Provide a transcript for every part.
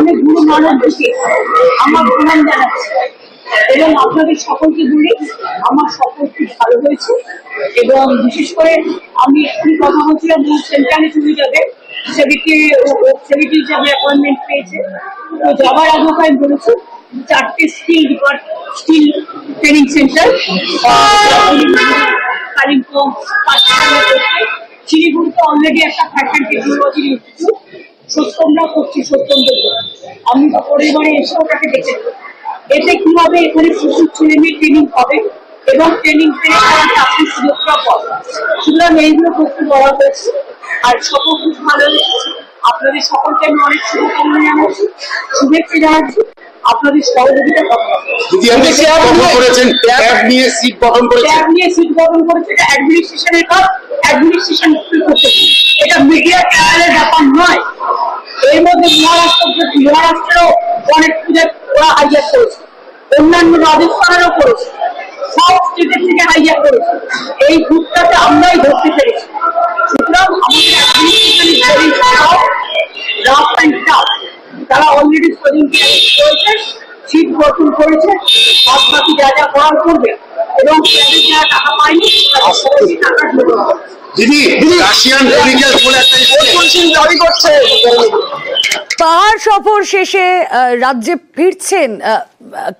আমি গুরু মানবকে আমার প্রণাম জানাচ্ছি এবং আপনাদের সকলকে বলি আমার সকল খুব ভালো হয়েছে এবং বিশেষ করে আমি একটি কথা বলছিলাম সেন্টারে চলে যাবে সেভিটি হিসাবে অ্যাপয়েন্টমেন্ট পেয়েছে। তো যাবার আগে আমি বলেছি 4টে স্টিল ট্রেনিং সেন্টার কালিম্পং শিলিগুড়িতে অলরেডি একটা ফ্যাশন টেকনোলজি ইনস্টিটিউট সত্যমরা করছি সত্যমদের আমি পরিবারে এসে ওটাকে দেখেছি। এতে কিভাবে এখানে প্রচুর ছেলে মেয়ে ট্রেনিং পাবে এবং ট্রেনিং পেয়ে তারা চাকরির সুযোগটা পাবে, সুতরাং এইগুলো করতে বলা হয়েছে। আর সকল খুব ভালো লেগেছে। আপনাদের সকলকে আমি অনেক শুভকামনা জানাচ্ছি, শুভেচ্ছা জানাচ্ছি। আপনাদের সহযোগিতা সিট গঠন করেছে, এটা অ্যাডমিনিস্ট্রেশনের কাজ, অ্যাডমিনিস্ট্রেশন করতেছে, এটা মিডিয়া ট্রায়ালের ব্যাপার নয়। এর মধ্যে মহারাষ্ট্রেও অনেক পূজা ওরা হাইজাক করেছে, অন্যান্য রাজস্থানেরও করেছে, সব স্টেটের থেকে হাইজাক করেছে। এই গ্রুপটাতে আমরাই ধরতে পেরেছি। সুতরাং আমাদের রাফ অ্যান্ড টাফ তারা অলরেডি করেছে, শীত গঠন করেছে, বাদ বাকি যা যা করার করবে এবং যারা টাকা পায়নি টাকা জোগাড় হবে। পাহাড় সফর শেষে রাজ্যে ফিরছেন,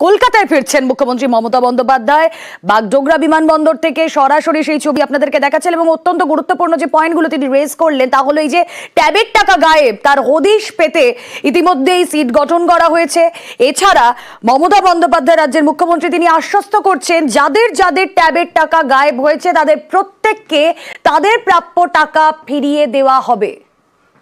কলকাতায় ফিরছেন মুখ্যমন্ত্রী মমতা বন্দ্যোপাধ্যায়। বাগডোগরা বিমানবন্দর থেকে সরাসরি সেই ছবি আপনাদেরকে দেখাচ্ছেন এবং অত্যন্ত গুরুত্বপূর্ণ যে পয়েন্টগুলো তিনি রেজ করলেন তা হলো এই যে ট্যাবের টাকা গায়েব, তার হদিশ পেতে ইতিমধ্যেই সিট গঠন করা হয়েছে। এছাড়া মমতা বন্দ্যোপাধ্যায় রাজ্যের মুখ্যমন্ত্রী তিনি আশ্বস্ত করছেন যাদের যাদের ট্যাবের টাকা গায়েব হয়েছে তাদের প্রত্যেককে তাদের প্রাপ্য টাকা ফিরিয়ে দেওয়া হবে।